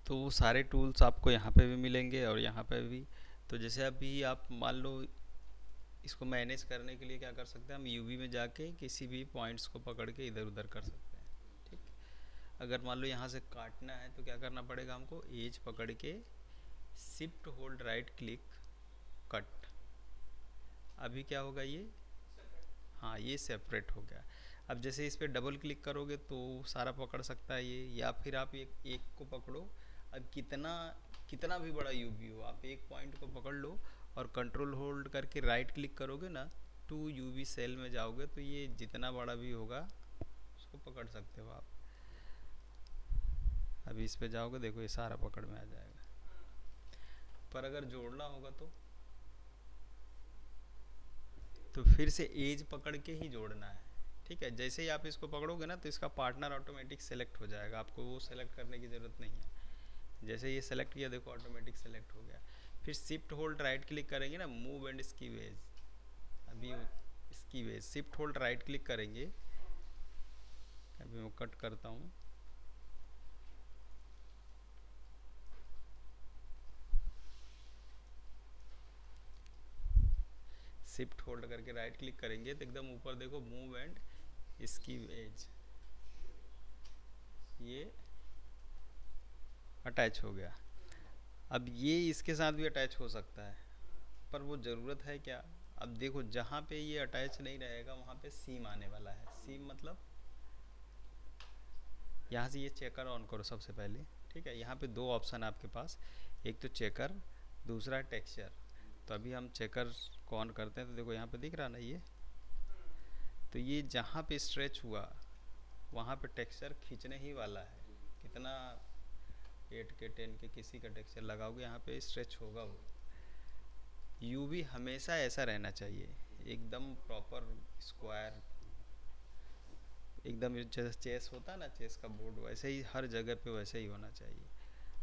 तो वो सारे टूल्स आपको यहाँ पे भी मिलेंगे और यहाँ पे भी। तो जैसे अभी आप मान लो इसको मैनेज करने के लिए क्या कर सकते हैं, हम यूवी में जाके किसी भी पॉइंट्स को पकड़ के इधर उधर कर सकते हैं। ठीक। अगर मान लो यहाँ से काटना है तो क्या करना पड़ेगा हमको, एज पकड़ के shift hold right click cut. अभी क्या होगा ये, हाँ ये सेपरेट हो गया। अब जैसे इस पर डबल क्लिक करोगे तो सारा पकड़ सकता है ये, या फिर आप एक एक को पकड़ो। अब कितना कितना भी बड़ा यूवी हो, आप एक पॉइंट को पकड़ लो और कंट्रोल होल्ड करके राइट क्लिक करोगे ना, टू यूवी सेल में जाओगे तो ये जितना बड़ा भी होगा उसको पकड़ सकते हो आप। अभी इस पे जाओगे, देखो ये सारा पकड़ में आ जाएगा। पर अगर जोड़ना होगा तो फिर से एज पकड़ के ही जोड़ना है। ठीक है, जैसे ही आप इसको पकड़ोगे ना तो इसका पार्टनर ऑटोमेटिक सेलेक्ट हो जाएगा, आपको वो सेलेक्ट करने की ज़रूरत नहीं है। जैसे ये सेलेक्ट किया, देखो ऑटोमेटिक सेलेक्ट हो गया। फिर शिफ्ट होल्ड राइट क्लिक करेंगे ना, मूव एंड स्कीवेज। अभी स्कीवेज शिफ्ट होल्ड राइट क्लिक करेंगे। अभी मैं कट करता हूँ। शिफ्ट होल्ड करके राइट क्लिक करेंगे तो एकदम ऊपर देखो मूव एंड स्कीवेज, ये अटैच हो गया। अब ये इसके साथ भी अटैच हो सकता है, पर वो ज़रूरत है क्या। अब देखो जहाँ पे ये अटैच नहीं रहेगा वहाँ पे सीम आने वाला है। सीम मतलब यहाँ से ये चेकर ऑन करो सबसे पहले। ठीक है, यहाँ पे दो ऑप्शन है आपके पास, एक तो चेकर, दूसरा टेक्सचर। तो अभी हम चेकर को ऑन करते हैं तो देखो यहाँ पे दिख रहा ना ये, तो ये जहाँ पे स्ट्रेच हुआ वहाँ पे टेक्सचर खींचने ही वाला है। कितना 8 के 10 के किसी का टेक्सचर लगाओगे यहाँ पे स्ट्रेच होगा वो। यूवी हमेशा ऐसा रहना चाहिए, एकदम प्रॉपर स्क्वायर, एकदम जैसे चेस होता है ना, चेस का बोर्ड, वैसे ही हर जगह पे वैसे ही होना चाहिए।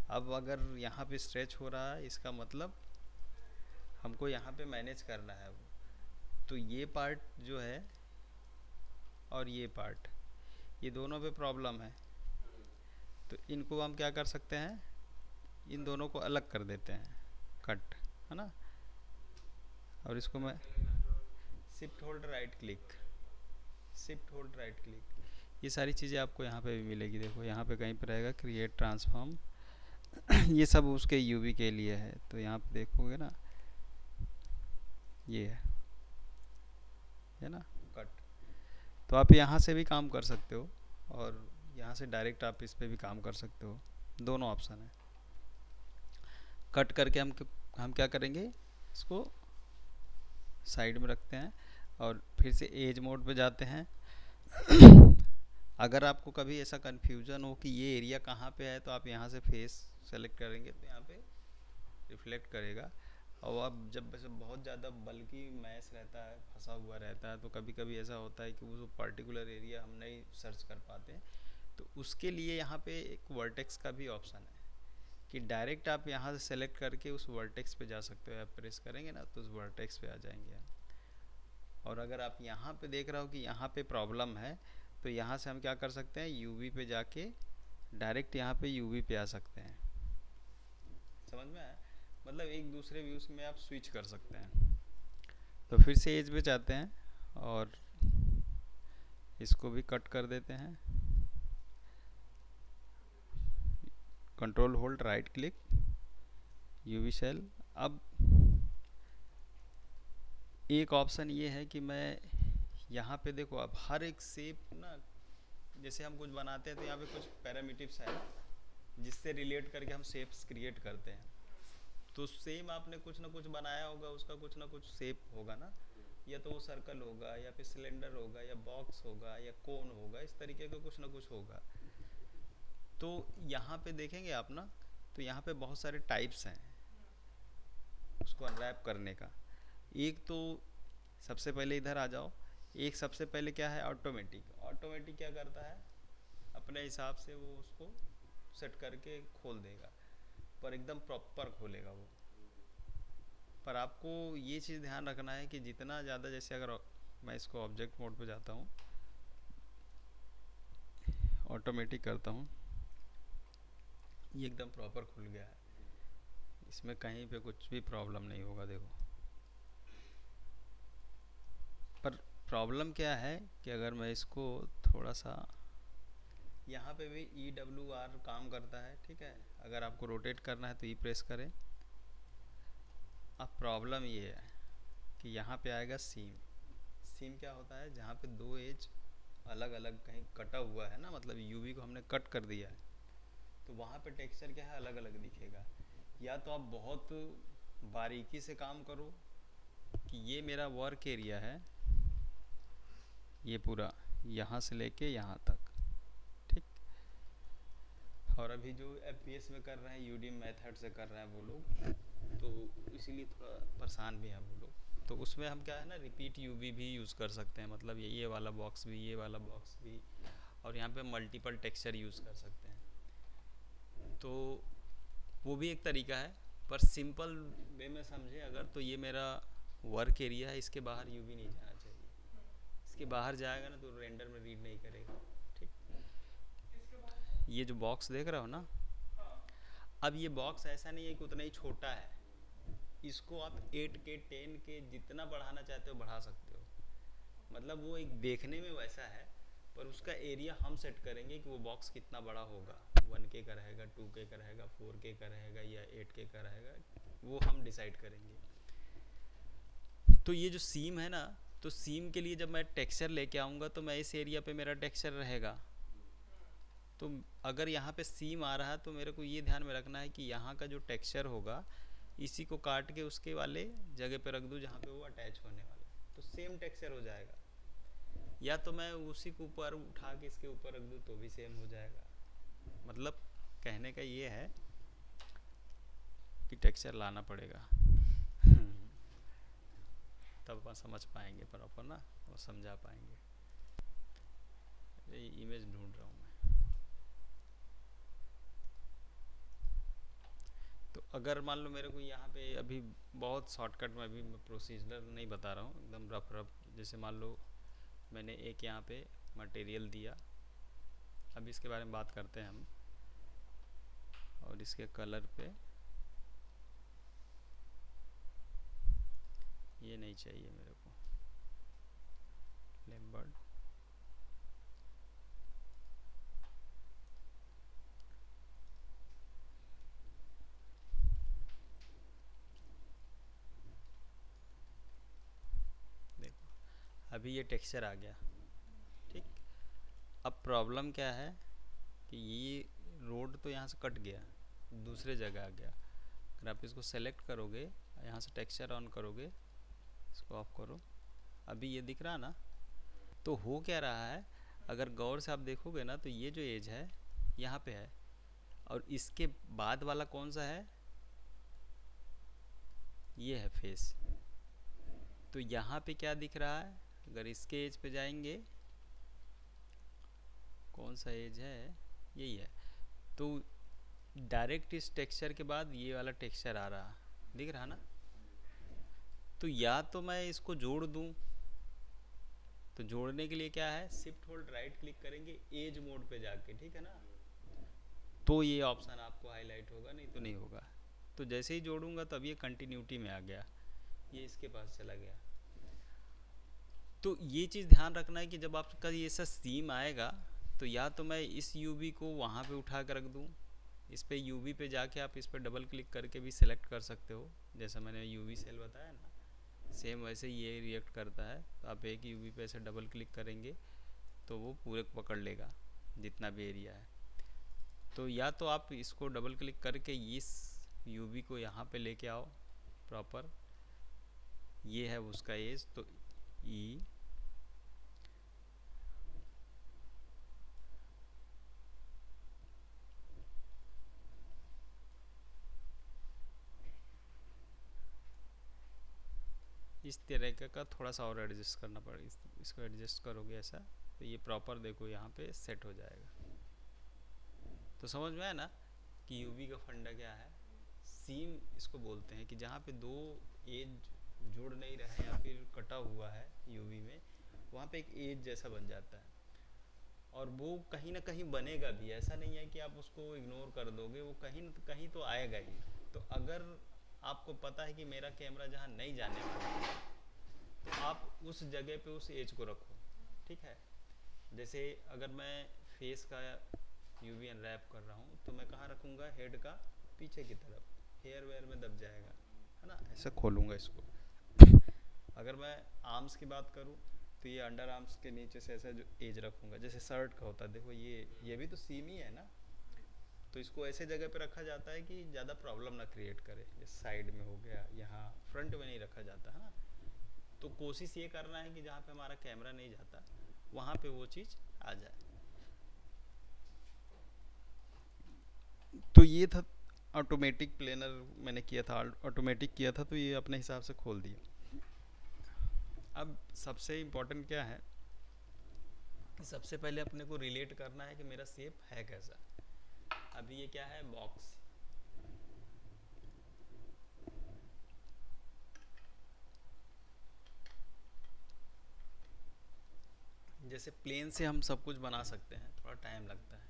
अब अगर यहाँ पे स्ट्रेच हो रहा है इसका मतलब हमको यहाँ पे मैनेज करना है वो। तो ये पार्ट जो है और ये पार्ट, ये दोनों पे प्रॉब्लम है। तो इनको हम क्या कर सकते हैं, इन दोनों को अलग कर देते हैं, कट, है ना। और इसको मैं shift hold right click, shift hold right click, ये सारी चीज़ें आपको यहाँ पे भी मिलेगी। देखो यहाँ पे कहीं पर रहेगा क्रिएट ट्रांसफॉर्म ये सब उसके यूवी के लिए है। तो यहाँ पे देखोगे ना, ये है ना कट। तो आप यहाँ से भी काम कर सकते हो और यहाँ से डायरेक्ट आप इस पर भी काम कर सकते हो, दोनों ऑप्शन है। कट करके हम क्या करेंगे, इसको साइड में रखते हैं और फिर से एज मोड पे जाते हैं। अगर आपको कभी ऐसा कन्फ्यूज़न हो कि ये एरिया कहाँ पे है तो आप यहाँ से फेस सेलेक्ट करेंगे तो यहाँ पे रिफ्लेक्ट करेगा। और अब जब वैसे बहुत ज़्यादा बल्कि मैश रहता है, फंसा हुआ रहता है, तो कभी कभी ऐसा होता है कि वो पर्टिकुलर एरिया हम नहीं सर्च कर पाते हैं। तो उसके लिए यहाँ पे एक वर्टेक्स का भी ऑप्शन है कि डायरेक्ट आप यहाँ से सेलेक्ट करके उस वर्टेक्स पे जा सकते हो। आप प्रेस करेंगे ना तो उस वर्टेक्स पे आ जाएंगे हम। और अगर आप यहाँ पे देख रहे हो कि यहाँ पे प्रॉब्लम है तो यहाँ से हम क्या कर सकते हैं, यूवी पे जाके डायरेक्ट यहाँ पे यूवी पे आ सकते हैं। समझ में आया, मतलब एक दूसरे व्यूज में आप स्विच कर सकते हैं। तो फिर से एज पे जाते हैं और इसको भी कट कर देते हैं। Control hold right click UV cell. अब एक ऑप्शन ये है कि मैं यहाँ पे देखो, अब हर एक शेप ना, जैसे हम कुछ बनाते हैं तो यहाँ पे कुछ पैरामीटर्स है जिससे रिलेट करके हम शेप्स क्रिएट करते हैं। तो सेम आपने कुछ ना कुछ बनाया होगा, उसका कुछ ना कुछ शेप होगा ना, या तो वो सर्कल होगा या फिर सिलेंडर होगा या बॉक्स होगा या कोन होगा, इस तरीके का कुछ ना कुछ होगा। तो यहाँ पे देखेंगे आप ना, तो यहाँ पे बहुत सारे टाइप्स हैं उसको अनरैप करने का। एक तो सबसे पहले इधर आ जाओ, एक सबसे पहले क्या है, ऑटोमेटिक। ऑटोमेटिक क्या करता है, अपने हिसाब से वो उसको सेट करके खोल देगा, पर एकदम प्रॉपर खोलेगा वो। पर आपको ये चीज़ ध्यान रखना है कि जितना ज़्यादा, जैसे अगर मैं इसको ऑब्जेक्ट मोड पे जाता हूँ, ऑटोमेटिक करता हूँ, ये एकदम प्रॉपर खुल गया है, इसमें कहीं पे कुछ भी प्रॉब्लम नहीं होगा देखो। पर प्रॉब्लम क्या है कि अगर मैं इसको थोड़ा सा, यहाँ पे भी EWR काम करता है, ठीक है। अगर आपको रोटेट करना है तो ई प्रेस करें। अब प्रॉब्लम ये है कि यहाँ पे आएगा सीम। सीम क्या होता है, जहाँ पे दो एज अलग अलग कहीं कटा हुआ है ना, मतलब यूवी को हमने कट कर दिया है, तो वहाँ पे टेक्सचर क्या है, अलग अलग दिखेगा। या तो आप बहुत बारीकी से काम करो कि ये मेरा वर्क एरिया है, ये पूरा यहाँ से लेके यहाँ तक, ठीक। और अभी जो FPS में कर रहे हैं, यूडीएम मेथड से कर रहे हैं वो लोग, तो इसीलिए थोड़ा परेशान भी हैं वो लोग। तो उसमें हम क्या है ना, रिपीट यूवी भी यूज़ कर सकते हैं, मतलब ये वाला बॉक्स भी, ये वाला बॉक्स भी, और यहाँ पे मल्टीपल टेक्सचर यूज़ कर सकते हैं। तो वो भी एक तरीका है, पर सिंपल वे में समझे अगर, तो ये मेरा वर्क एरिया है, इसके बाहर यूवी नहीं जाना चाहिए। इसके बाहर जाएगा ना तो रेंडर में रीड नहीं करेगा, ठीक। ये जो बॉक्स देख रहे हो ना, अब ये बॉक्स ऐसा नहीं है कि उतना ही छोटा है, इसको आप 8K 10K जितना बढ़ाना चाहते हो बढ़ा सकते हो। मतलब वो एक देखने में वैसा है, पर उसका एरिया हम सेट करेंगे कि वो बॉक्स कितना बड़ा होगा, 1K का रहेगा, 2K का रहेगा, 4K का रहेगा या 8K का रहेगा, वो हम डिसाइड करेंगे। तो ये जो सीम है ना, तो सीम के लिए जब मैं टेक्सचर लेके आऊँगा तो मैं इस एरिया पे मेरा टेक्सचर रहेगा। तो अगर यहाँ पे सीम आ रहा है तो मेरे को ये ध्यान में रखना है कि यहाँ का जो टेक्सचर होगा, इसी को काट के उसके वाले जगह पे रख दूँ जहाँ पे वो अटैच होने वाला है, तो सेम टेक्सचर हो जाएगा। या तो मैं उसी को ऊपर उठा के इसके ऊपर रख दूँ तो भी सेम हो जाएगा। मतलब कहने का ये है कि टेक्सचर लाना पड़ेगा तब अपन समझ पाएंगे प्रॉपर ना, और समझा पाएंगे। ये इमेज ढूंढ रहा हूँ मैं। तो अगर मान लो मेरे को यहाँ पे अभी बहुत शॉर्टकट में, अभी मैं प्रोसीजर नहीं बता रहा हूँ, एकदम रफ रफ। जैसे मान लो मैंने एक यहाँ पे मटेरियल दिया, अब इसके बारे में बात करते हैं हम। और इसके कलर पे ये नहीं चाहिए मेरे को, लैम्बर्ट, देखो अभी ये टेक्सचर आ गया, ठीक। अब प्रॉब्लम क्या है कि ये रोड तो यहाँ से कट गया, दूसरे जगह आ गया। अगर आप इसको सेलेक्ट करोगे, यहाँ से टेक्सचर ऑन करोगे, इसको ऑफ करो, अभी ये दिख रहा ना। तो हो क्या रहा है, अगर गौर से आप देखोगे ना, तो ये जो एज है यहाँ पे है, और इसके बाद वाला कौन सा है, ये है फेस। तो यहाँ पे क्या दिख रहा है, अगर इसके एज पे जाएंगे, कौन सा एज है, यही है। तो डायरेक्ट इस टेक्सचर के बाद ये वाला टेक्सचर आ रहा, दिख रहा ना। तो या तो मैं इसको जोड़ दूं, तो जोड़ने के लिए क्या है, शिफ्ट होल्ड राइट क्लिक करेंगे एज मोड पे जाके, ठीक है ना, तो ये ऑप्शन आपको हाईलाइट होगा, नहीं तो नहीं होगा। तो जैसे ही जोड़ूंगा तो अब ये कंटिन्यूटी में आ गया, ये इसके पास चला गया। तो ये चीज़ ध्यान रखना है कि जब आपका ये सा सीम आएगा, तो या तो मैं इस यूवी को वहाँ पे उठा कर रख दूँ, इस पे यूवी पे जाके आप इस पर डबल क्लिक करके भी सिलेक्ट कर सकते हो, जैसा मैंने यूवी सेल बताया ना, सेम वैसे ही ये रिएक्ट करता है। तो आप एक यूवी पे ऐसे डबल क्लिक करेंगे तो वो पूरे पकड़ लेगा जितना भी एरिया है। तो या तो आप इसको डबल क्लिक करके इस यूवी को यहाँ पे लेके आओ प्रॉपर, ये है उसका एज, तो ई, इस तरीके का थोड़ा सा और एडजस्ट करना पड़ेगा। इसको एडजस्ट करोगे ऐसा, तो ये प्रॉपर देखो यहाँ पे सेट हो जाएगा। तो समझ में आया ना कि यूवी का फंडा क्या है। सीम इसको बोलते हैं कि जहाँ पे दो एज जुड़ नहीं रहे या फिर कटा हुआ है यूवी में, वहाँ पे एक एज जैसा बन जाता है। और वो कहीं ना कहीं बनेगा भी, ऐसा नहीं है कि आप उसको इग्नोर कर दोगे, वो कहीं न कहीं तो आएगा ही। तो अगर आपको पता है कि मेरा कैमरा जहाँ नहीं जाने वाला है, तो आप उस जगह पे उस एज को रखो। ठीक है, जैसे अगर मैं फेस का यूवी अनरैप कर रहा हूँ तो मैं कहाँ रखूँगा, हेड का पीछे की तरफ, हेयर वेयर में दब जाएगा, है ना, ऐसे खोलूँगा इसको। अगर मैं आर्म्स की बात करूँ तो ये अंडर आर्म्स के नीचे से ऐसा जो एज रखूँगा, जैसे शर्ट का होता है, देखो ये भी तो सीम ही है ना, तो इसको ऐसे जगह पे रखा जाता है कि ज़्यादा प्रॉब्लम ना क्रिएट करे। जैसे साइड में हो गया, यहाँ फ्रंट में नहीं रखा जाता है ना। तो कोशिश ये करना है कि जहाँ पे हमारा कैमरा नहीं जाता वहाँ पे वो चीज़ आ जाए। तो ये था ऑटोमेटिक प्लेनर, मैंने किया था, ऑटोमेटिक किया था, तो ये अपने हिसाब से खोल दिया। अब सबसे इम्पोर्टेंट क्या है कि सबसे पहले अपने को रिलेट करना है कि मेरा शेप है कैसा। अभी ये क्या है, बॉक्स। जैसे प्लेन से हम सब कुछ बना सकते हैं, थोड़ा टाइम लगता है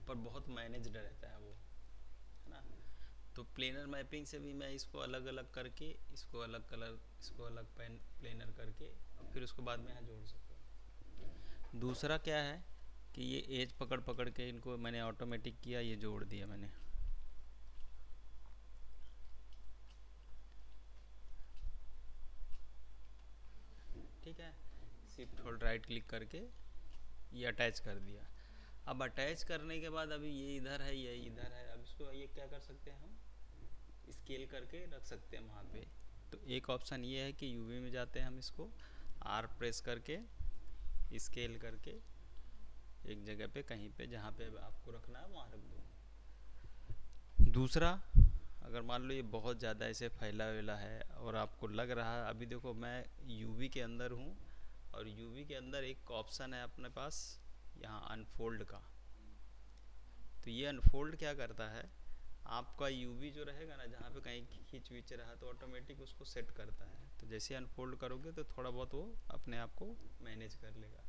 पर बहुत मैनेज्ड रहता है वो, है ना। तो प्लेनर मैपिंग से भी मैं इसको अलग अलग करके, इसको अलग कलर, इसको अलग प्लेनर करके, और फिर उसको बाद में यहाँ जोड़ सकता हूँ। दूसरा क्या है कि ये एज पकड़ पकड़ के इनको मैंने ऑटोमेटिक किया, ये जोड़ दिया मैंने। ठीक है, शिफ्ट होल्ड राइट क्लिक करके ये अटैच कर दिया। अब अटैच करने के बाद अभी ये इधर है, ये इधर है, अब इसको ये क्या कर सकते हैं, हम स्केल करके रख सकते हैं वहाँ पे। तो एक ऑप्शन ये है कि यूवी में जाते हैं, हम इसको आर प्रेस करके स्केल करके एक जगह पे कहीं पे जहाँ पे आपको रखना है वहाँ रख दो। दूसरा, अगर मान लो ये बहुत ज़्यादा ऐसे फैला वेला है और आपको लग रहा है, अभी देखो मैं यूवी के अंदर हूँ और यूवी के अंदर एक ऑप्शन है अपने पास यहाँ अनफोल्ड का। तो ये अनफोल्ड क्या करता है, आपका यूवी जो रहेगा ना, जहाँ पे कहीं खींच विच रहा तो ऑटोमेटिक उसको सेट करता है। तो जैसे अनफोल्ड करोगे तो थोड़ा बहुत वो अपने आप को मैनेज कर लेगा।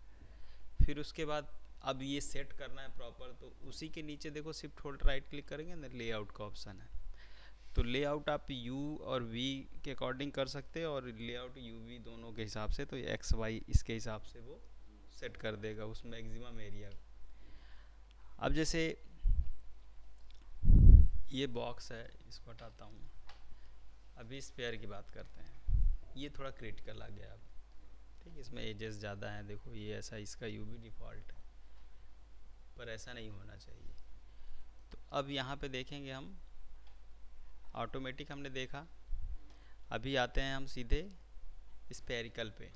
फिर उसके बाद अब ये सेट करना है प्रॉपर, तो उसी के नीचे देखो शिफ्ट होल्ड राइट क्लिक करेंगे ना, लेआउट का ऑप्शन है। तो लेआउट आप यू और वी के अकॉर्डिंग कर सकते हो, और लेआउट यू वी दोनों के हिसाब से, तो एक्स वाई इसके हिसाब से वो सेट कर देगा उस मैक्सिमम एरिया। अब जैसे ये बॉक्स है, इसको हटाता हूँ। अभी स्पेयर की बात करते हैं, ये थोड़ा क्रिटिकल आ गया अब। ठीक है, इसमें एजेस ज़्यादा हैं, देखो ये ऐसा, इसका यू भी डिफ़ॉल्ट है, पर ऐसा नहीं होना चाहिए। तो अब यहाँ पे देखेंगे हम, ऑटोमेटिक हमने देखा। अभी आते हैं हम सीधे स्पेरिकल पे।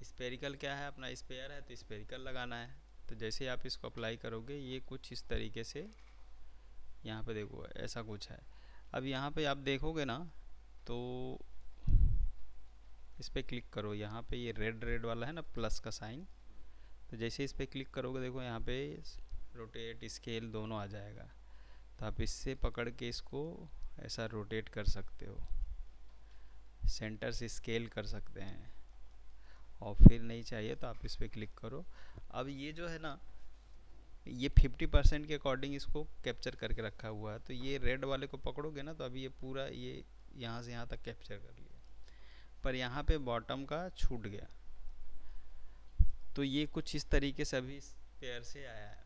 स्पेरिकल क्या है, अपना स्पेयर है तो स्पेरिकल लगाना है। तो जैसे आप इसको अप्लाई करोगे ये कुछ इस तरीके से, यहाँ पे देखो ऐसा कुछ है। अब यहाँ पे आप देखोगे ना, तो इस पर क्लिक करो, यहाँ पे ये रेड रेड वाला है ना प्लस का साइन, तो जैसे इस पर क्लिक करोगे देखो यहाँ पे रोटेट स्केल दोनों आ जाएगा। तो आप इससे पकड़ के इसको ऐसा रोटेट कर सकते हो, सेंटर से स्केल कर सकते हैं, और फिर नहीं चाहिए तो आप इस पर क्लिक करो। अब ये जो है ना, ये 50% के अकॉर्डिंग इसको कैप्चर करके रखा हुआ है। तो ये रेड वाले को पकड़ोगे ना, तो अभी ये पूरा ये यहाँ से यहाँ तक कैप्चर कर लिया, पर यहाँ पे बॉटम का छूट गया। तो ये कुछ इस तरीके से अभी पेयर से आया है,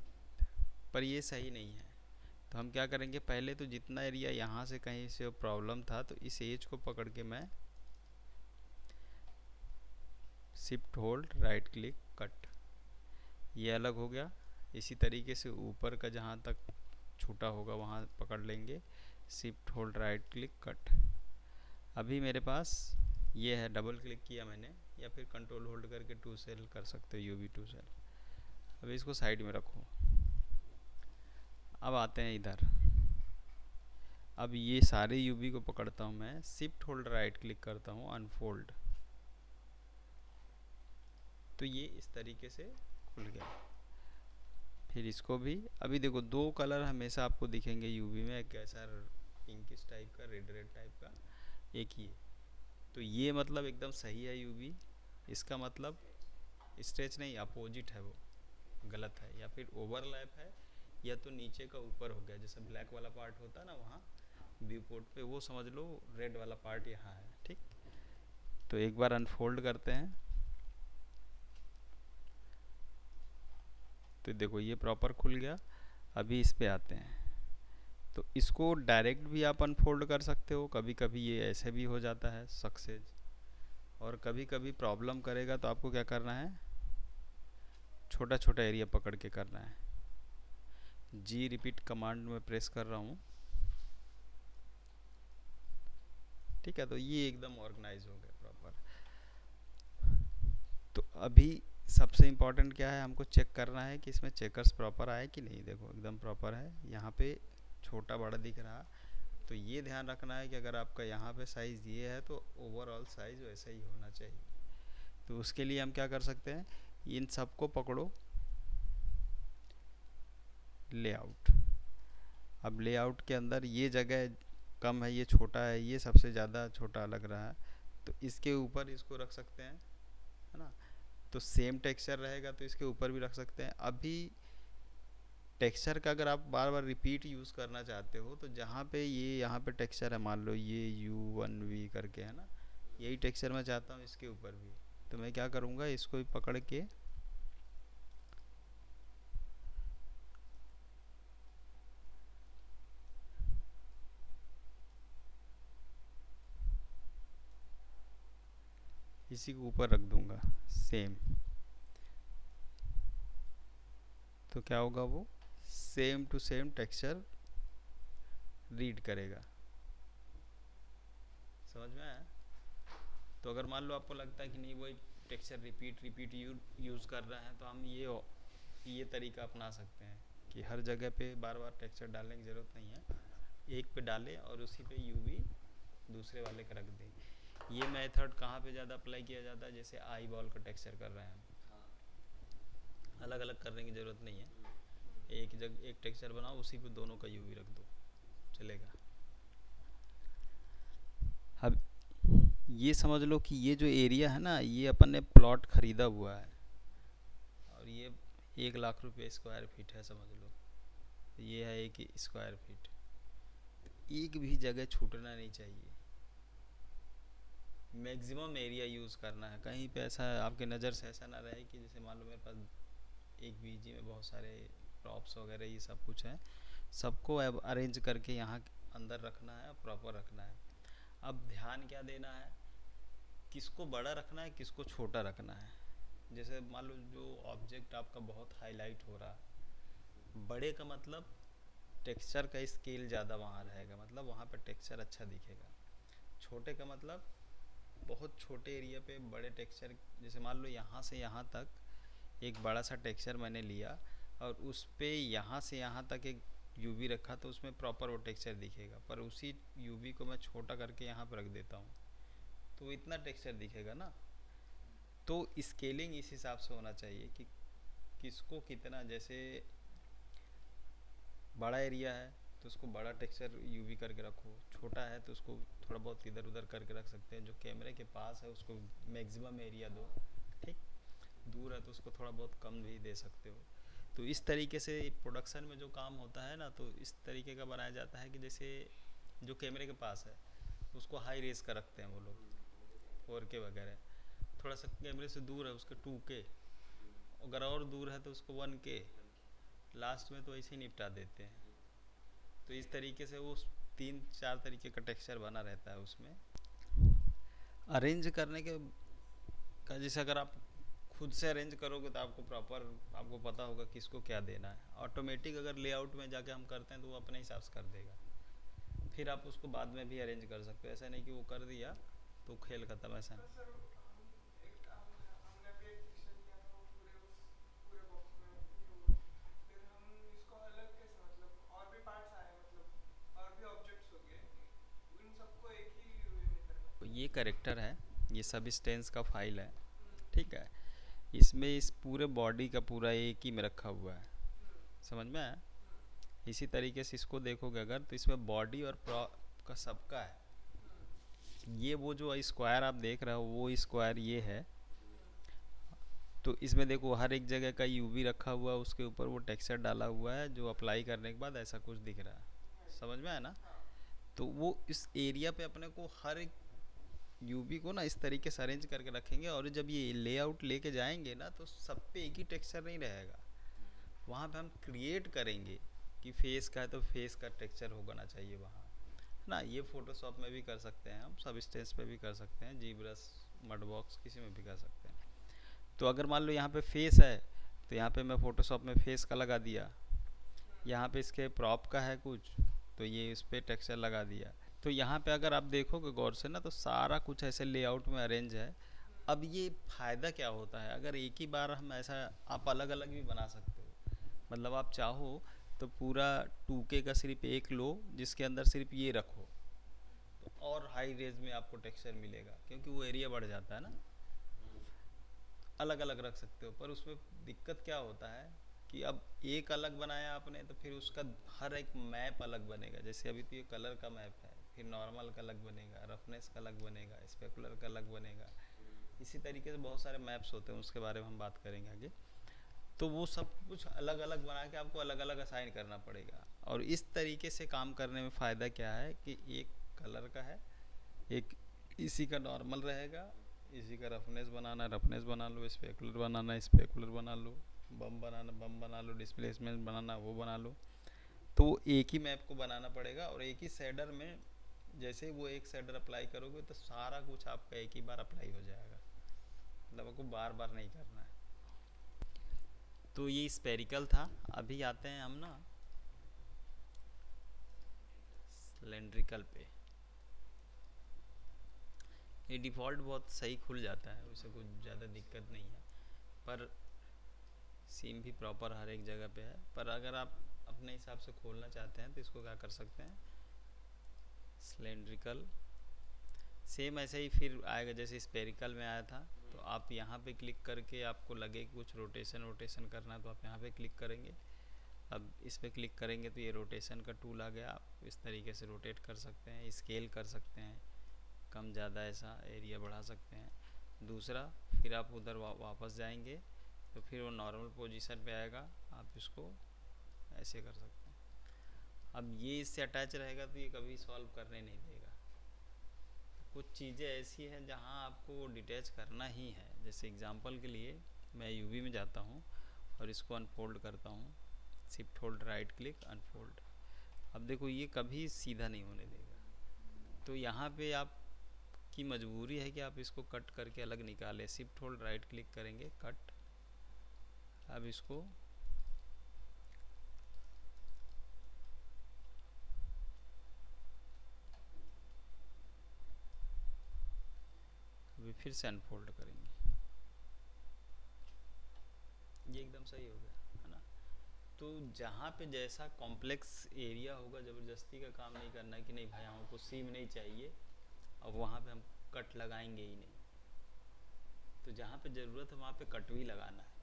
पर ये सही नहीं है। तो हम क्या करेंगे, पहले तो जितना एरिया यहाँ से कहीं से प्रॉब्लम था, तो इस एज को पकड़ के मैं shift hold right click cut, ये अलग हो गया। इसी तरीके से ऊपर का जहाँ तक छूटा होगा वहाँ पकड़ लेंगे, shift hold right click cut. अभी मेरे पास ये है, डबल क्लिक किया मैंने, या फिर कंट्रोल होल्ड करके टू सेल कर सकते हो, यूवी टू सेल। अभी इसको साइड में रखो। अब आते हैं इधर। अब ये सारे यूवी को पकड़ता हूँ मैं, शिफ्ट होल्ड राइट क्लिक करता हूँ, अनफोल्ड, तो ये इस तरीके से खुल गया। फिर इसको भी, अभी देखो दो कलर हमेशा आपको दिखेंगे यूवी में, एक ऐसा पिंकिश टाइप का, रेड रेड टाइप का, एक ही। तो ये मतलब एकदम सही है यूवी, इसका मतलब स्ट्रेच नहीं, अपोजिट है वो। गलत है, या फिर ओवरलैप है, या तो नीचे का ऊपर हो गया, जैसे ब्लैक वाला पार्ट होता है ना वहाँ व्यू पोर्ट पे, वो समझ लो रेड वाला पार्ट यहाँ है। ठीक, तो एक बार अनफोल्ड करते हैं तो देखो ये प्रॉपर खुल गया। अभी इस पे आते हैं, तो इसको डायरेक्ट भी आप अनफोल्ड कर सकते हो, कभी कभी ये ऐसे भी हो जाता है सक्सेस, और कभी कभी प्रॉब्लम करेगा तो आपको क्या करना है, छोटा छोटा एरिया पकड़ के करना है। जी रिपीट कमांड में प्रेस कर रहा हूँ, ठीक है, तो ये एकदम ऑर्गेनाइज हो गया प्रॉपर। तो अभी सबसे इम्पोर्टेंट क्या है, हमको चेक करना है कि इसमें चेकर्स प्रॉपर आए कि नहीं। देखो एकदम प्रॉपर है, यहाँ पे छोटा बड़ा दिख रहा, तो ये ध्यान रखना है कि अगर आपका यहाँ पे साइज़ ये है तो ओवरऑल साइज़ वैसा ही होना चाहिए। तो उसके लिए हम क्या कर सकते हैं, इन सबको पकड़ो, लेआउट। अब लेआउट के अंदर ये जगह कम है, ये छोटा है, ये सबसे ज़्यादा छोटा लग रहा है, तो इसके ऊपर इसको रख सकते हैं, है ना। तो सेम टेक्सचर रहेगा तो इसके ऊपर भी रख सकते हैं। अभी टेक्सचर का अगर आप बार बार रिपीट यूज़ करना चाहते हो तो जहाँ पे ये यहाँ पे टेक्सचर है, मान लो ये U1V करके है ना, यही टेक्सचर मैं चाहता हूँ इसके ऊपर भी, तो मैं क्या करूँगा, इसको भी पकड़ के इसी को ऊपर रख दूँगा सेम, तो क्या होगा, वो same to same texture read करेगा। समझ में आया। तो अगर मान लो आपको लगता है कि नहीं वही टेक्सचर रिपीट यूज़ कर रहे हैं, तो हम ये तरीका अपना सकते हैं कि हर जगह पे बार बार टेक्सचर डालने की ज़रूरत नहीं है, एक पे डालें और उसी पे यूवी दूसरे वाले का रख दें। ये मेथड कहाँ पे ज़्यादा अप्लाई किया जाता है, जैसे आई बॉल का टेक्सचर कर रहे हैं, अलग अलग करने की ज़रूरत नहीं है, एक टेक्सचर बनाओ उसी पे दोनों का यूवी रख दो, चलेगा। अब ये समझ लो कि ये जो एरिया है ना, ये अपन ने प्लॉट ख़रीदा हुआ है, और ये 1 लाख रुपये स्क्वायर फीट है समझ लो, ये है 1 स्क्वायर फीट, एक भी जगह छूटना नहीं चाहिए, मैक्सिमम एरिया यूज़ करना है। कहीं पे ऐसा आपके नज़र से ऐसा ना रहे कि जैसे मान लो मेरे पास एक बीजी में बहुत सारे प्रॉप्स वगैरह ये सब कुछ है, सबको अब अरेंज करके यहाँ अंदर रखना है, प्रॉपर रखना है। अब ध्यान क्या देना है, किसको बड़ा रखना है, किसको छोटा रखना है। जैसे मान लो जो ऑब्जेक्ट आपका बहुत हाईलाइट हो रहा, बड़े का मतलब टेक्सचर का स्केल ज़्यादा वहाँ रहेगा, मतलब वहाँ पर टेक्सचर अच्छा दिखेगा। छोटे का मतलब बहुत छोटे एरिया पे बड़े टेक्सचर, जैसे मान लो यहाँ से यहाँ तक एक बड़ा सा टेक्सचर मैंने लिया और उस पे यहाँ से यहाँ तक एक यूवी रखा, तो उसमें प्रॉपर वो टेक्सचर दिखेगा, पर उसी यूवी को मैं छोटा करके यहाँ पर रख देता हूँ तो इतना टेक्सचर दिखेगा ना। तो स्केलिंग इस हिसाब से होना चाहिए कि किसको कितना, जैसे बड़ा एरिया है तो उसको बड़ा टेक्सचर यूवी करके रखो, छोटा है तो उसको थोड़ा बहुत इधर उधर करके रख सकते हैं। जो कैमरे के पास है उसको मैक्सिमम एरिया दो, ठीक, दूर है तो उसको थोड़ा बहुत कम भी दे सकते हो। तो इस तरीके से प्रोडक्शन में जो काम होता है ना, तो इस तरीके का बनाया जाता है कि जैसे जो कैमरे के पास है उसको हाई रेस का रखते हैं वो लोग, 4K वगैरह, थोड़ा सा कैमरे से दूर है उसके 2K, अगर और दूर है तो उसको 1K, लास्ट में तो ऐसे ही निपटा देते हैं। तो इस तरीके से वो 3-4 तरीके का टेक्सचर बना रहता है उसमें। अरेंज करने के का जैसे अगर आप खुद से अरेंज करोगे तो आपको प्रॉपर आपको पता होगा किसको क्या देना है। ऑटोमेटिक अगर लेआउट में जाके हम करते हैं तो वो अपने हिसाब से कर देगा, फिर आप उसको बाद में भी अरेंज कर सकते हो, ऐसा नहीं कि वो कर दिया तो खेल खत्म, ऐसा नहीं। ये करेक्टर है, ये सब स्टेंस का फाइल है, ठीक है, इसमें इस पूरे बॉडी का पूरा एक ही में रखा हुआ है, समझ में आया। इसी तरीके से इसको देखोगे अगर तो इसमें बॉडी और का सबका है। ये वो जो स्क्वायर आप देख रहे हो वो स्क्वायर ये है, तो इसमें देखो हर एक जगह का यूवी रखा हुआ है, उसके ऊपर वो टेक्सचर डाला हुआ है जो अप्लाई करने के बाद ऐसा कुछ दिख रहा है, समझ में आया ना। तो वो इस एरिया पे अपने को हर एक यूवी को ना इस तरीके से अरेंज करके रखेंगे, और जब ये लेआउट लेके जाएंगे ना तो सब पे एक ही टेक्सचर नहीं रहेगा, वहाँ पे हम क्रिएट करेंगे कि फेस का है तो फेस का टेक्सचर होना चाहिए वहाँ ना। ये फोटोशॉप में भी कर सकते हैं हम, सब स्टेज पे भी कर सकते हैं, जी ब्रश, मड बॉक्स, किसी में भी कर सकते हैं। तो अगर मान लो यहाँ पे फेस है तो यहाँ पे मैं फोटोशॉप में फेस का लगा दिया, यहाँ पे इसके प्रॉप का है कुछ तो ये इस पर टेक्सचर लगा दिया। तो यहाँ पे अगर आप देखोगे गौर से ना तो सारा कुछ ऐसे लेआउट में अरेंज है। अब ये फ़ायदा क्या होता है, अगर एक ही बार हम ऐसा, आप अलग अलग भी बना सकते हो, मतलब आप चाहो तो पूरा 2K का सिर्फ एक लो जिसके अंदर सिर्फ ये रखो, तो और हाई रेंज में आपको टेक्सचर मिलेगा, क्योंकि वो एरिया बढ़ जाता है ना। अलग अलग रख सकते हो, पर उसमें दिक्कत क्या होता है कि अब एक अलग बनाया आपने तो फिर उसका हर एक मैप अलग बनेगा। जैसे अभी तो ये कलर का मैप है, फिर नॉर्मल का अलग बनेगा, रफनेस का अलग बनेगा, स्पेकुलर का अलग बनेगा, इसी तरीके से बहुत सारे मैप्स होते हैं, उसके बारे में हम बात करेंगे आगे। तो वो सब कुछ अलग अलग बना के आपको अलग अलग असाइन करना पड़ेगा। और इस तरीके से काम करने में फ़ायदा क्या है कि एक कलर का है, एक इसी का नॉर्मल रहेगा, इसी का रफनेस बनाना रफनेस बना लो, स्पेकुलर बनाना स्पेकुलर बना लो, बम बनाना बम बना लो, डिस्प्लेसमेंट बनाना वो बना लो। तो एक ही मैप को बनाना पड़ेगा, और एक ही शेडर में जैसे वो एक शेडर अप्लाई करोगे तो सारा कुछ आपका एक ही बार अप्लाई हो जाएगा, मतलब आपको बार बार नहीं करना है। तो ये स्पेरिकल था। अभी आते हैं हम ना सिलेंड्रिकल पे। ये डिफ़ॉल्ट बहुत सही खुल जाता है, उसे कुछ ज़्यादा दिक्कत नहीं है, पर सीम भी प्रॉपर हर एक जगह पे है। पर अगर आप अपने हिसाब से खोलना चाहते हैं तो इसको क्या कर सकते हैं, सिलेंड्रिकल सेम ऐसे ही फिर आएगा जैसे स्पेरिकल में आया था। तो आप यहाँ पे क्लिक करके आपको लगे कुछ रोटेशन करना है तो आप यहाँ पे क्लिक करेंगे। अब इस पर क्लिक करेंगे तो ये रोटेशन का टूल आ गया, आप इस तरीके से रोटेट कर सकते हैं, स्केल कर सकते हैं, कम ज़्यादा ऐसा एरिया बढ़ा सकते हैं। दूसरा, फिर आप उधर वापस जाएंगे तो फिर वो नॉर्मल पोजीशन पे आएगा, आप इसको ऐसे कर सकते हैं। अब ये इससे अटैच रहेगा तो ये कभी सॉल्व करने नहीं देगा। कुछ चीज़ें ऐसी हैं जहाँ आपको वो डिटैच करना ही है। जैसे एग्जांपल के लिए मैं यूवी में जाता हूँ और इसको अनफोल्ड करता हूँ, shift hold right click unfold. अब देखो ये कभी सीधा नहीं होने देगा, तो यहाँ पे आप की मजबूरी है कि आप इसको कट करके अलग निकालें। शिफ्ट होल्ड राइट क्लिक करेंगे, कट। अब इसको अभी फिर से अनफोल्ड करेंगे, ये एकदम सही हो गया है ना। तो जहाँ पे जैसा कॉम्प्लेक्स एरिया होगा, ज़बरदस्ती का काम नहीं करना है कि नहीं भाई हमको सीम नहीं चाहिए, अब वहाँ पे हम कट लगाएंगे ही नहीं। तो जहाँ पे ज़रूरत है वहाँ पे कट भी लगाना है।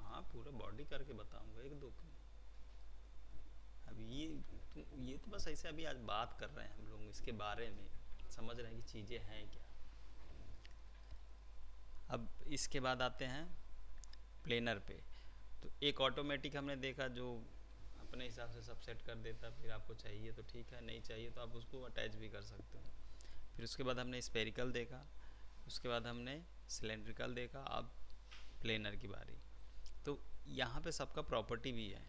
हाँ पूरा बॉडी करके बताऊंगा, एक दो क्यों। अब ये तो बस ऐसे अभी आज बात कर रहे हैं हम लोग इसके बारे में, समझ रहे हैं कि चीज़ें हैं क्या। अब इसके बाद आते हैं प्लेनर पे। तो एक ऑटोमेटिक हमने देखा जो अपने हिसाब से सब सेट कर देता, फिर आपको चाहिए तो ठीक है, नहीं चाहिए तो आप उसको अटैच भी कर सकते हो। फिर उसके बाद हमने स्पेरिकल देखा, उसके बाद हमने सिलेंड्रिकल देखा, अब प्लेनर की बारी। तो यहाँ पे सबका प्रॉपर्टी भी है।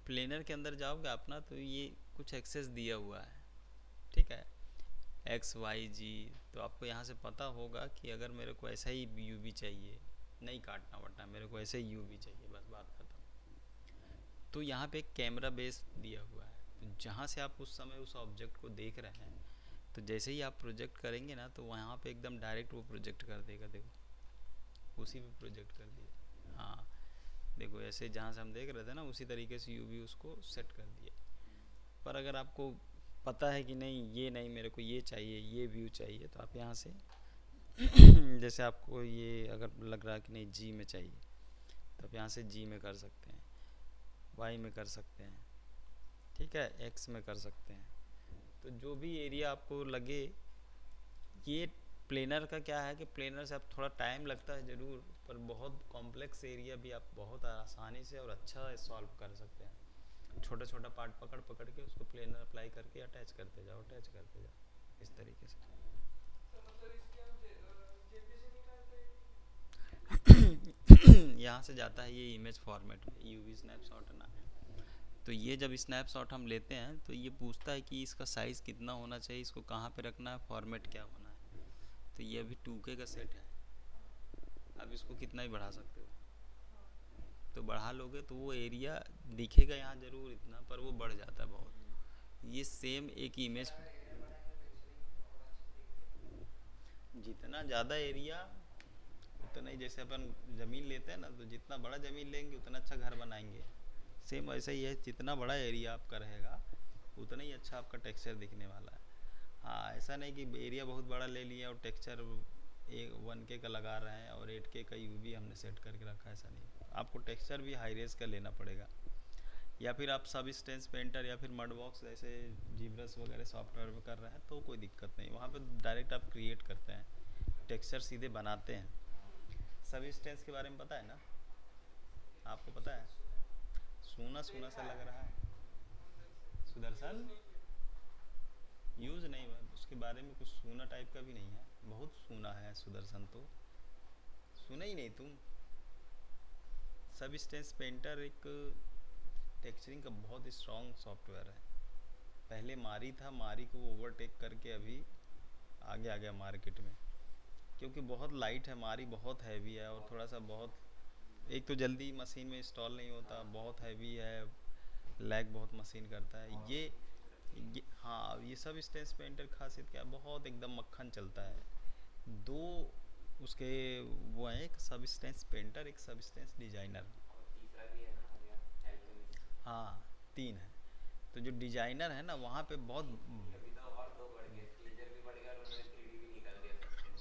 प्लेनर के अंदर जाओगे आप ना तो ये कुछ एक्सेस दिया हुआ है, ठीक है, एक्स वाई जी। तो आपको यहाँ से पता होगा कि अगर मेरे को ऐसा ही यूवी चाहिए, नहीं काटना वटना, मेरे को ऐसे ही यूवी चाहिए, बस बात खत्म। तो यहाँ पे एक कैमरा बेस दिया हुआ है, तो जहाँ से आप उस समय उस ऑब्जेक्ट को देख रहे हैं, तो जैसे ही आप प्रोजेक्ट करेंगे ना तो वहाँ पे एकदम डायरेक्ट वो प्रोजेक्ट कर देगा। देखो उसी पे प्रोजेक्ट कर दिया, हाँ देखो ऐसे जहाँ से हम देख रहे थे ना उसी तरीके से यूवी उसको सेट कर दिया। पर अगर आपको पता है कि नहीं ये नहीं, मेरे को ये चाहिए, ये व्यू चाहिए, तो आप यहाँ से जैसे आपको ये अगर लग रहा है कि नहीं जी में चाहिए तो आप यहाँ से जी में कर सकते हैं, वाई में कर सकते हैं, ठीक है, एक्स में कर सकते हैं। तो जो भी एरिया आपको लगे, ये प्लेनर का क्या है कि प्लेनर से आप थोड़ा टाइम लगता है ज़रूर, पर बहुत कॉम्प्लेक्स एरिया भी आप बहुत आसानी से और अच्छा सॉल्व कर सकते हैं। छोटा छोटा पार्ट पकड़ पकड़ के उसको प्लेनर अप्लाई करके अटैच करते जाओ, अटैच करते जाओ, इस तरीके से। यहाँ से जाता है ये इमेज फॉर्मेट में, यूवी स्नैपशॉट है ना। तो ये जब स्नैपशॉट हम लेते हैं तो ये पूछता है कि इसका साइज़ कितना होना चाहिए, इसको कहाँ पे रखना है, फॉर्मेट क्या होना है। तो ये अभी 2K का सेट है, अब इसको कितना ही बढ़ा सकते हो। तो बढ़ा लोगे तो वो एरिया दिखेगा यहाँ ज़रूर इतना, पर वो बढ़ जाता है बहुत। ये सेम एक इमेज, जितना ज़्यादा एरिया उतना ही, जैसे अपन ज़मीन लेते हैं ना, तो जितना बड़ा ज़मीन लेंगे उतना अच्छा घर बनाएंगे। सेम वैसा ही है, जितना बड़ा एरिया आपका रहेगा उतना ही अच्छा आपका टेक्सचर दिखने वाला है। हाँ, ऐसा नहीं कि एरिया बहुत बड़ा ले लिया और टेक्सचर 1K का लगा रहे हैं और 8K का यूवी हमने सेट करके रखा है, ऐसा नहीं। आपको टेक्सचर भी हाई रेज का लेना पड़ेगा, या फिर आप सब स्टेंस पेंटर या फिर मडबॉक्स जैसे जीब्रस वगैरह सॉफ्टवेयर में कर रहे हैं तो कोई दिक्कत नहीं, वहाँ पे डायरेक्ट आप क्रिएट करते हैं, टेक्सचर सीधे बनाते हैं। सब स्टेंस के बारे में पता है ना आपको? पता है, सूना सूना सा लग रहा है। सुदर्शन यूज़ नहीं हुआ उसके बारे में, कुछ सूना टाइप का भी नहीं है, बहुत सूना है सुदर्शन। तो सुना ही नहीं तुम? सब स्टेंस पेंटर एक टेक्सचरिंग का बहुत स्ट्रॉन्ग सॉफ्टवेयर है। पहले मारी था, मारी को ओवरटेक करके अभी आगे आ गया मार्केट में, क्योंकि बहुत लाइट है, मारी बहुत हैवी है और थोड़ा सा बहुत, एक तो जल्दी मशीन में इंस्टॉल नहीं होता, बहुत हैवी है, लैग बहुत मशीन करता है ये। हाँ, ये सब स्टेंस पेंटर खासियत क्या, बहुत एकदम मक्खन चलता है। दो उसके वो हैं, एक सब स्टेंस पेंटर, एक सब स्टेंस डिजाइनर। हाँ, 3 है। तो जो डिजाइनर है ना वहाँ पे बहुत,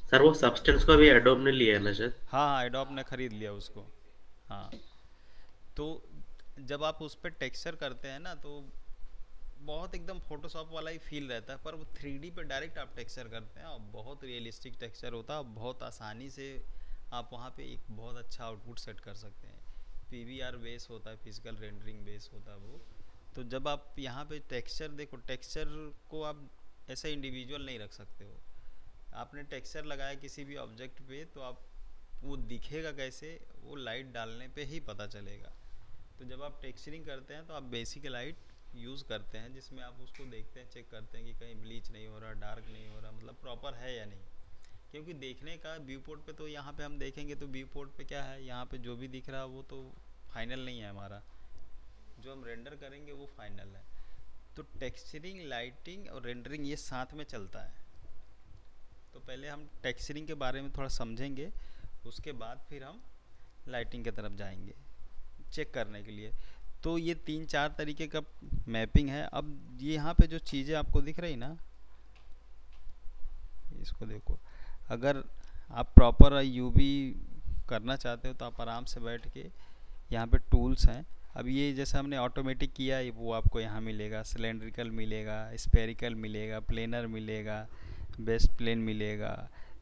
सर वो सब्सटेंस को भी एडोब ने लिया है ना सर? हाँ हाँ, एडोब ने ख़रीद लिया उसको। हाँ, तो जब आप उस पर टेक्सचर करते हैं ना तो बहुत एकदम फोटोशॉप वाला ही फील रहता है, पर वो 3D पे डायरेक्ट आप टेक्सचर करते हैं और बहुत रियलिस्टिक टेक्सचर होता है, बहुत आसानी से आप वहाँ पे एक बहुत अच्छा आउटपुट सेट कर सकते हैं। PVR बेस होता है, फिजिकल रेंडरिंग बेस होता है वो। तो जब आप यहाँ पे टेक्सचर देखो, टेक्सचर को आप ऐसे इंडिविजुअल नहीं रख सकते हो। आपने टेक्सचर लगाया किसी भी ऑब्जेक्ट पे तो आप वो दिखेगा कैसे, वो लाइट डालने पे ही पता चलेगा। तो जब आप टेक्सचरिंग करते हैं तो आप बेसिक लाइट यूज़ करते हैं, जिसमें आप उसको देखते हैं, चेक करते हैं कि कहीं ब्लीच नहीं हो रहा, डार्क नहीं हो रहा, मतलब प्रॉपर है या नहीं। क्योंकि देखने का व्यू पोर्ट पे, तो यहाँ पे हम देखेंगे तो व्यू पोर्ट पे क्या है, यहाँ पे जो भी दिख रहा है वो तो फाइनल नहीं है हमारा, जो हम रेंडर करेंगे वो फाइनल है। तो टेक्सचरिंग, लाइटिंग और रेंडरिंग ये साथ में चलता है। तो पहले हम टेक्सचरिंग के बारे में थोड़ा समझेंगे, उसके बाद फिर हम लाइटिंग की तरफ जाएंगे चेक करने के लिए। तो ये 3-4 तरीके का मैपिंग है। अब ये यहाँ पे जो चीज़ें आपको दिख रही ना, इसको देखो, अगर आप प्रॉपर यूवी करना चाहते हो तो आप आराम से बैठ के, यहाँ पे टूल्स हैं। अब ये जैसे हमने ऑटोमेटिक किया है वो आपको यहाँ मिलेगा, सिलेंड्रिकल मिलेगा, स्पेरिकल मिलेगा, प्लेनर मिलेगा, बेस्ट प्लेन मिलेगा।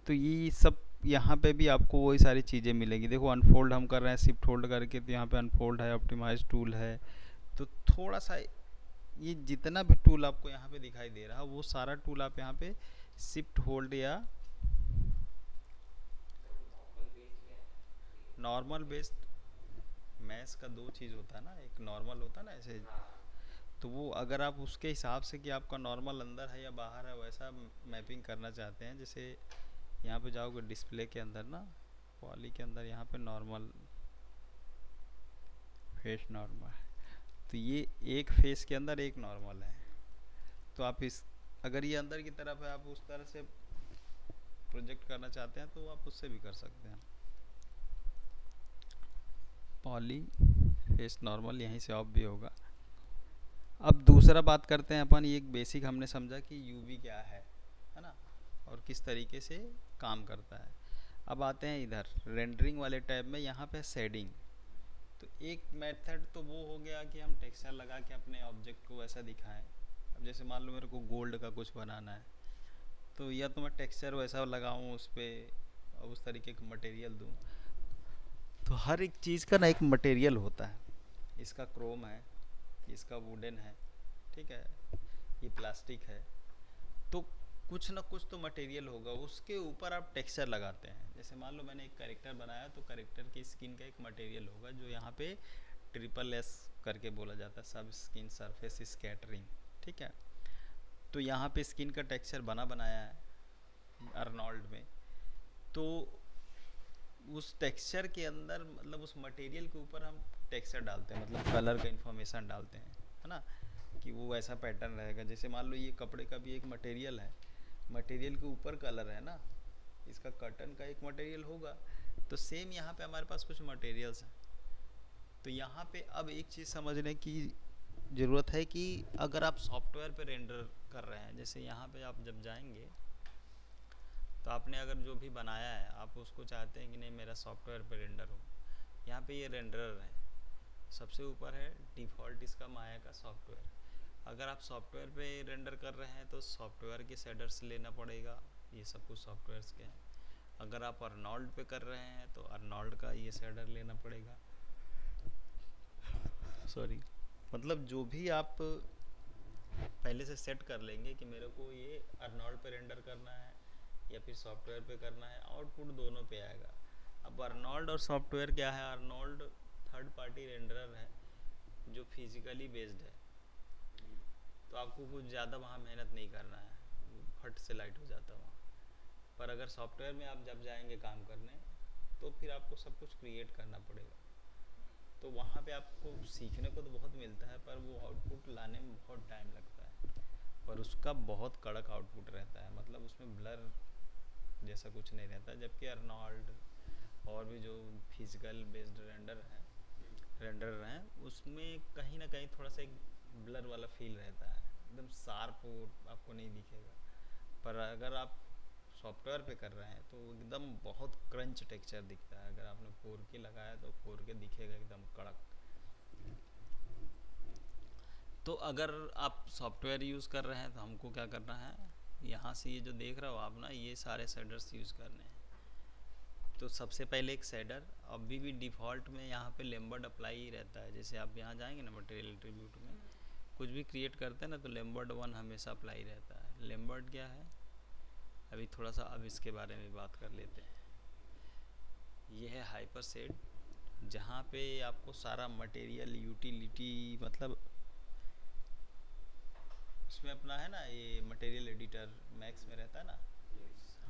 तो ये सब यहाँ पे भी आपको वही सारी चीज़ें मिलेगी। देखो अनफोल्ड हम कर रहे हैं शिफ्ट होल्ड करके, तो यहाँ पे अनफोल्ड है, ऑप्टिमाइज टूल है। तो थोड़ा सा ये जितना भी टूल आपको यहाँ पे दिखाई दे रहा है वो सारा टूल आप यहाँ पे शिफ्ट होल्ड या नॉर्मल बेस्ड, मैथ का दो चीज़ होता है ना, एक नॉर्मल होता है ना ऐसे। तो वो अगर आप उसके हिसाब से कि आपका नॉर्मल अंदर है या बाहर है वैसा मैपिंग करना चाहते हैं, जैसे यहाँ पे जाओगे डिस्प्ले के अंदर ना, पॉली के अंदर, यहाँ पे नॉर्मल, फेस नॉर्मल, तो ये एक फेस के अंदर एक नॉर्मल है। तो आप इस, अगर ये अंदर की तरफ है, आप उस तरह से प्रोजेक्ट करना चाहते हैं तो आप उससे भी कर सकते हैं। पॉली फेस नॉर्मल यहीं से ऑफ भी होगा। अब दूसरा बात करते हैं अपन, ये एक बेसिक हमने समझा कि यूवी क्या है ना, और किस तरीके से काम करता है। अब आते हैं इधर रेंडरिंग वाले टैब में, यहाँ पे शेडिंग। तो तो एक मेथड तो वो हो गया कि हम टेक्सचर लगा के अपने ऑब्जेक्ट को वैसा दिखाएं। अब जैसे मान लो मेरे को गोल्ड का कुछ बनाना है, तो या तो मैं टेक्सचर वैसा लगाऊं उस पर, उस तरीके का मटेरियल दूं। तो हर एक चीज़ का ना एक मटेरियल होता है। इसका क्रोम है, इसका वुडन है, ठीक है, ये प्लास्टिक है। तो कुछ ना कुछ तो मटेरियल होगा, उसके ऊपर आप टेक्सचर लगाते हैं। जैसे मान लो मैंने एक कैरेक्टर बनाया, तो कैरेक्टर की स्किन का एक मटेरियल होगा जो यहाँ पे ट्रिपल एस करके बोला जाता है, सब स्किन सरफेस स्कैटरिंग, ठीक है। तो यहाँ पे स्किन का टेक्सचर बनाया है अर्नोल्ड में। तो उस टेक्सचर के अंदर, मतलब उस मटेरियल के ऊपर हम टेक्सचर डालते हैं, मतलब कलर का इन्फॉर्मेशन डालते हैं, है ना, कि वो ऐसा पैटर्न रहेगा। जैसे मान लो ये कपड़े का भी एक मटेरियल है, मटेरियल के ऊपर कलर है ना, इसका कॉटन का एक मटेरियल होगा। तो सेम यहाँ पे हमारे पास कुछ मटेरियल्स हैं। तो यहाँ पे अब एक चीज़ समझने की ज़रूरत है कि अगर आप सॉफ्टवेयर पे रेंडर कर रहे हैं, जैसे यहाँ पे आप जब जाएंगे तो आपने अगर जो भी बनाया है आप उसको चाहते हैं कि नहीं मेरा सॉफ्टवेयर पे रेंडर हो। यहाँ पे ये रेंडरर है, सबसे ऊपर है डिफ़ॉल्ट इसका माया का सॉफ्टवेयर। अगर आप सॉफ्टवेयर पे रेंडर कर रहे हैं तो सॉफ्टवेयर के शेडर्स लेना पड़ेगा, ये सब कुछ सॉफ्टवेयर्स के हैं। अगर आप अर्नोल्ड पे कर रहे हैं तो अर्नोल्ड का ये शेडर लेना पड़ेगा। सॉरी, मतलब जो भी आप पहले से सेट कर लेंगे कि मेरे को ये अर्नोल्ड पे रेंडर करना है या फिर सॉफ्टवेयर पे करना है, आउटपुट दोनों पे आएगा। अब अर्नोल्ड और सॉफ्टवेयर क्या है, अर्नोल्ड थर्ड पार्टी रेंडरर है जो फिजिकली बेस्ड है। तो आपको कुछ ज़्यादा वहाँ मेहनत नहीं करना है, फट से लाइट हो जाता है वहाँ। पर अगर सॉफ्टवेयर में आप जब जाएंगे काम करने तो फिर आपको सब कुछ क्रिएट करना पड़ेगा। तो वहाँ पे आपको सीखने को तो बहुत मिलता है, पर वो आउटपुट लाने में बहुत टाइम लगता है, पर उसका बहुत कड़क आउटपुट रहता है। मतलब उसमें ब्लर जैसा कुछ नहीं रहता। जबकि अर्नोल्ड और भी जो फिजिकल बेस्ड रेंडर हैं उसमें कहीं ना कहीं थोड़ा सा एक ब्लर वाला फील रहता है, एकदम शार्प वो आपको नहीं दिखेगा। पर अगर आप सॉफ्टवेयर पे कर रहे हैं तो एकदम बहुत क्रंच टेक्सचर दिखता है। अगर आपने 4K लगाया तो 4K दिखेगा एकदम कड़क। तो अगर आप सॉफ्टवेयर यूज़ कर रहे हैं तो हमको क्या करना है, यहाँ से ये जो देख रहे हो आप ना, ये सारे शेडर्स यूज़ करने हैं। तो सबसे पहले एक शेडर अभी भी डिफ़ॉल्ट में यहाँ पे लेम्बर्ड अप्लाई ही रहता है। जैसे आप यहाँ जाएंगे ना मटेरियल एट्रीब्यूट में कुछ भी क्रिएट करते हैं ना, तो लेम्बर्ड 1 हमेशा अप्लाई रहता है। लेम्बर्ड क्या है, अभी थोड़ा सा अब इसके बारे में बात कर लेते हैं। ये है हाइपर शेड, जहाँ पे आपको सारा मटेरियल यूटिलिटी, मतलब उसमें अपना है ना ये मटेरियल एडिटर मैक्स में रहता है ना,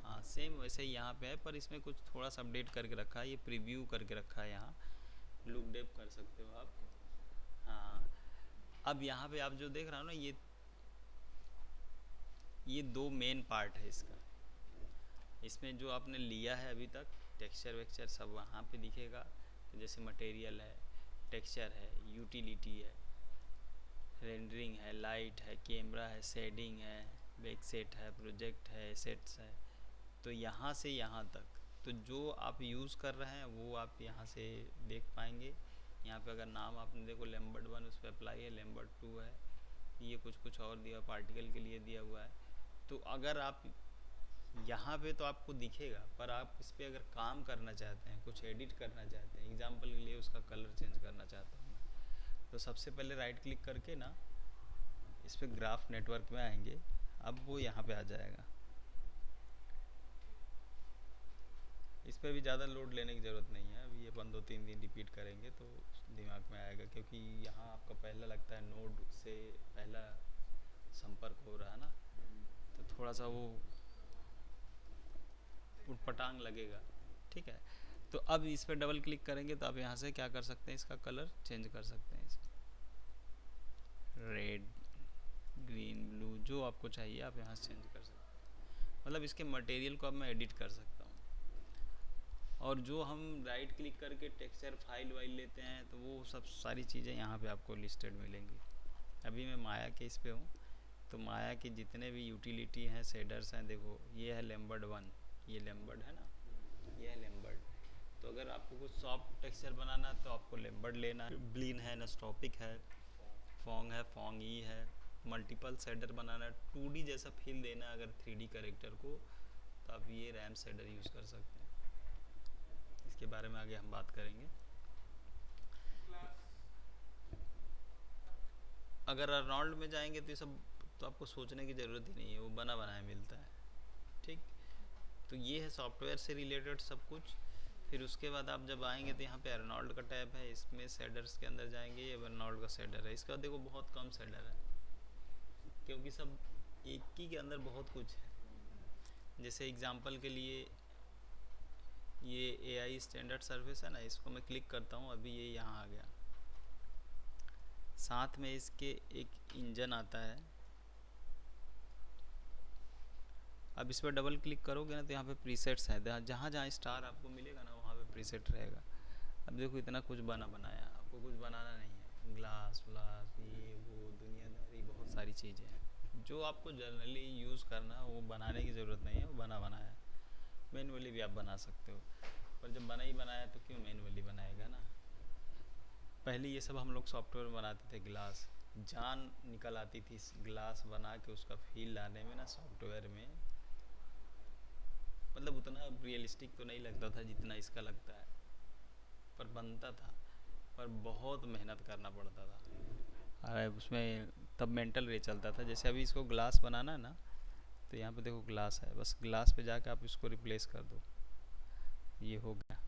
हाँ सेम वैसे ही यहाँ पे है, पर इसमें कुछ थोड़ा सा अपडेट करके रखा है, ये प्रीव्यू करके रखा है। यहाँ लुक डेप कर सकते हो आप। हाँ, अब यहाँ पे आप जो देख रहे हो ना, ये दो मेन पार्ट है इसका। इसमें जो आपने लिया है अभी तक टेक्सचर वेक्चर सब वहाँ पे दिखेगा। जैसे मटेरियल है, टेक्सचर है, यूटिलिटी है, रेंडरिंग है, लाइट है, कैमरा है, शेडिंग है, बैक सेट है, प्रोजेक्ट है, एसेट्स है। तो यहाँ से यहाँ तक तो जो आप यूज़ कर रहे हैं वो आप यहाँ से देख पाएंगे। यहाँ पे अगर नाम आपने देखो लेम्बर्ड 1 उस पर अप्लाई है, लेम्बर्ड 2 है, ये कुछ और दिया, पार्टिकल के लिए दिया हुआ है। तो अगर आप यहाँ पे तो आपको दिखेगा, पर आप इस पर अगर काम करना चाहते हैं, कुछ एडिट करना चाहते हैं, एग्जाम्पल के लिए उसका कलर चेंज करना चाहता हूँ मैं, तो सबसे पहले राइट क्लिक करके ना इस पर ग्राफ नेटवर्क में आएंगे। अब वो यहाँ पे आ जाएगा। इस पर भी ज़्यादा लोड लेने की ज़रूरत नहीं है, अभी ये अपन 2-3 दिन रिपीट करेंगे तो दिमाग में आएगा, क्योंकि यहाँ आपका पहला लगता है नोड से पहला संपर्क हो रहा है ना, तो थोड़ा सा वो उटपटांग लगेगा, ठीक है। तो अब इस पर डबल क्लिक करेंगे तो आप यहाँ से क्या कर सकते हैं, इसका कलर चेंज कर सकते हैं, इसका रेड, ग्रीन, ब्लू, जो आपको चाहिए आप यहाँ से चेंज कर सकते हैं। मतलब इसके मटेरियल को अब मैं एडिट कर सकता हूँ। और जो हम राइट क्लिक करके टेक्सचर फाइल वाइल लेते हैं तो वो सब सारी चीज़ें यहाँ पे आपको लिस्टेड मिलेंगी। अभी मैं माया के इस पे हूँ, तो माया की जितने भी यूटिलिटी हैं, शेडर्स हैं, देखो ये है लेम्बर्ड 1, ये लेम्बर्ड है ना, ये है लेम्बर्ड। तो अगर आपको कुछ सॉफ्ट टेक्सचर बनाना है तो आपको लेम्बर्ट लेना है, ब्लीन है, नस्ट्रॉपिक है, फोंग ई है। मल्टीपल शेडर बनाना है, 2D जैसा फील देना है अगर 3D कैरेक्टर को, तो आप ये रैम शेडर यूज़ कर सकते हैं। इसके बारे में आगे हम बात करेंगे। अगर अर्नोल्ड में जाएंगे तो ये सब तो आपको सोचने की ज़रूरत ही नहीं है, वो बना बनाया मिलता है। ठीक, तो ये है सॉफ्टवेयर से रिलेटेड सब कुछ। फिर उसके बाद आप जब आएंगे तो यहाँ पे अर्नोल्ड का टैब है, इसमें शेडर्स के अंदर जाएंगे, ये अर्नोल्ड का शेडर है। इसका देखो बहुत कम शेडर है, क्योंकि सब एक ही के अंदर बहुत कुछ है। जैसे एग्जांपल के लिए ये AI स्टैंडर्ड सर्विस है ना, इसको मैं क्लिक करता हूँ, अभी ये यहाँ आ गया। साथ में इसके एक इंजन आता है। अब इस पर डबल क्लिक करोगे ना तो यहाँ पे प्रीसेट्स हैं, जहाँ जहाँ स्टार आपको मिलेगा ना वहाँ पे प्रीसेट रहेगा। अब देखो इतना कुछ बनाया, आपको कुछ बनाना नहीं है। ग्लास व्लास ये वो दुनियादारी बहुत सारी चीज़ें हैं जो आपको जनरली यूज़ करना, वो बनाने की ज़रूरत नहीं है, वो बनाया। मैनुअली भी आप बना सकते हो, पर जब बना ही बनाया तो क्यों मैनुअली बनाएगा ना। पहले ये सब हम लोग सॉफ्टवेयर में बनाते थे, ग्लास जान निकल आती थी ग्लास बना के, उसका फील लाने में ना सॉफ्टवेयर में, मतलब उतना रियलिस्टिक तो नहीं लगता था जितना इसका लगता है, पर बनता था, पर बहुत मेहनत करना पड़ता था। अरे उसमें तब मेंटल रे चलता था। जैसे अभी इसको ग्लास बनाना है ना, तो यहाँ पे देखो ग्लास है, बस ग्लास पे जाकर आप इसको रिप्लेस कर दो, ये हो गया।